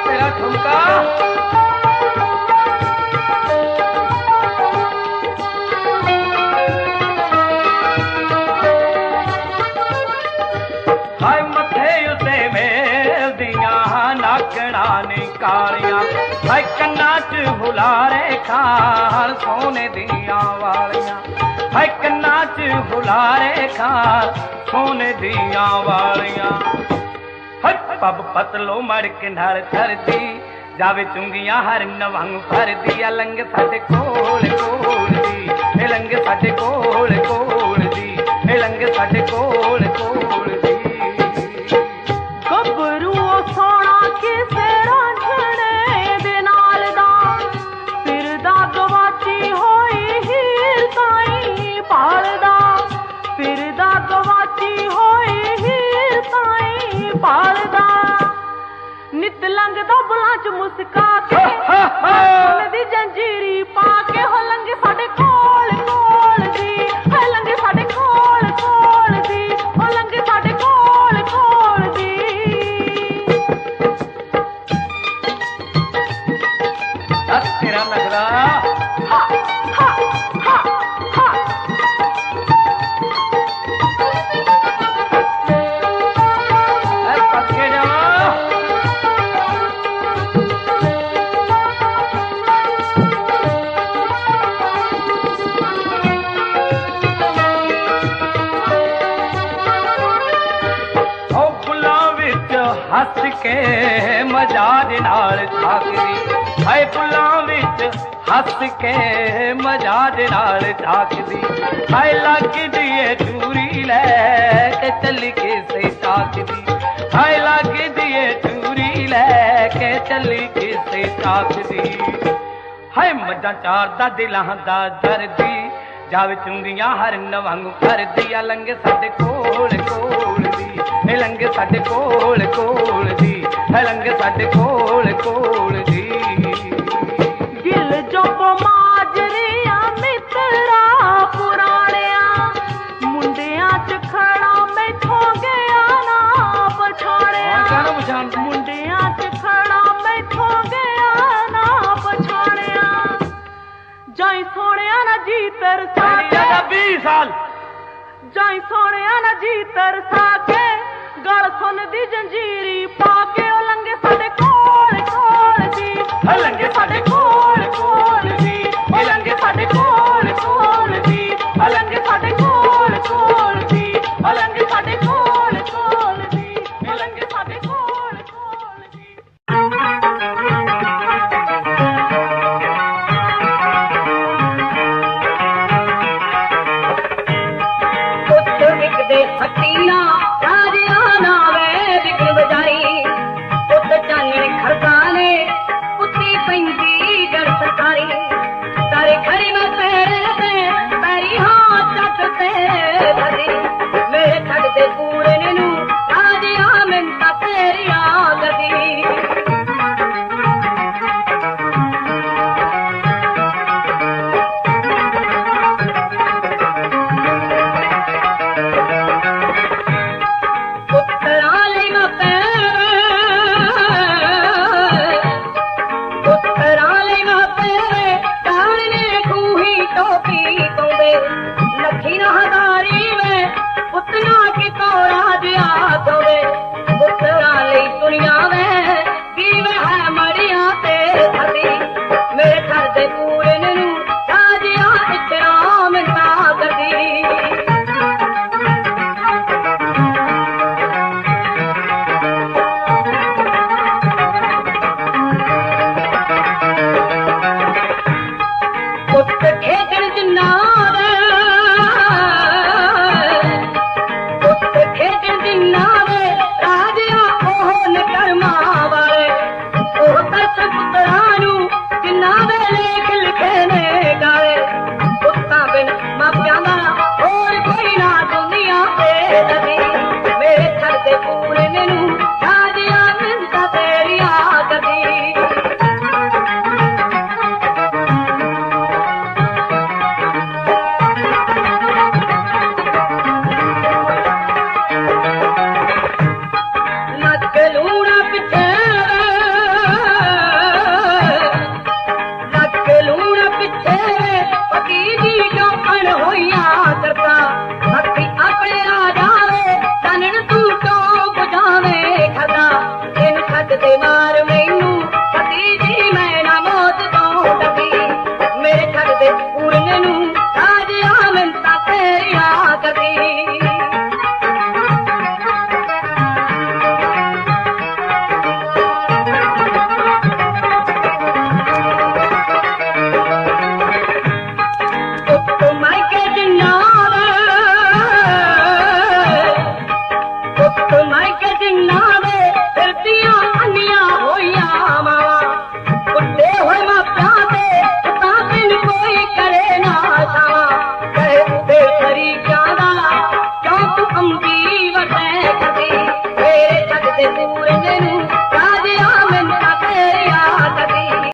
Speaker 6: तेरा ठुमका हाय मथे उते मेल दियां नाकड़ा नी कालियां हाय कन्ना च हुलारे खार सोने दियां वालियां हाय कन्ना च हुलारे खार सोने दियां वालियां हाय पब पतलो मड़ किनार धरती जावे चुंगियां हरन वांग फरदी अलंग साडे कोल कोल दी ए लंग साडे कोल कोल दी ए लंग साडे कोल कोल दी
Speaker 2: गबरू सोना किसे रांझणे दे नाल दा फिरदा गवाची होई हीर ताई पालदा फिरदा गवाची होई हीर ताई पालदा नित लंघदा बुलां च मुस्का के सोने दी जंजीरी पा के हो लंघे साडे कोल कोल दी है लंघे साडे कोल कोल दी हो लंघे साडे कोल कोल दी
Speaker 6: तेरा नगरा
Speaker 2: हा हा हा हा
Speaker 6: पक्के जा हस के मजाज नाल झाकदी हाय फुल्लां विच हस के मजाज नाल झाकदी हाय लगदी ए चूरी लैके चली किसे ताकदी हाय लगदी ए चूरी लैके चली किसे ताकदी हाय मजा चार दा दिलां दा दर्दी जावे चुंगियां हरन वांग फरदी अलंग साडे कोल कोल दी ए लंग साडे कोल कोल दी ए लंग साडे कोल कोल दी
Speaker 2: दिल जो माजरिया मित्रा पुराणिया मुंडिया च खड़ा मैथों गया ना पछाणिया मुंडिया च खड़ा मैथों गया ना पछाणिया जाई सोनिया ना जी तरसा के
Speaker 6: 20 साल
Speaker 2: जाई सोनिया ना जी तरसा के गल सुन दी जंजीरी पाके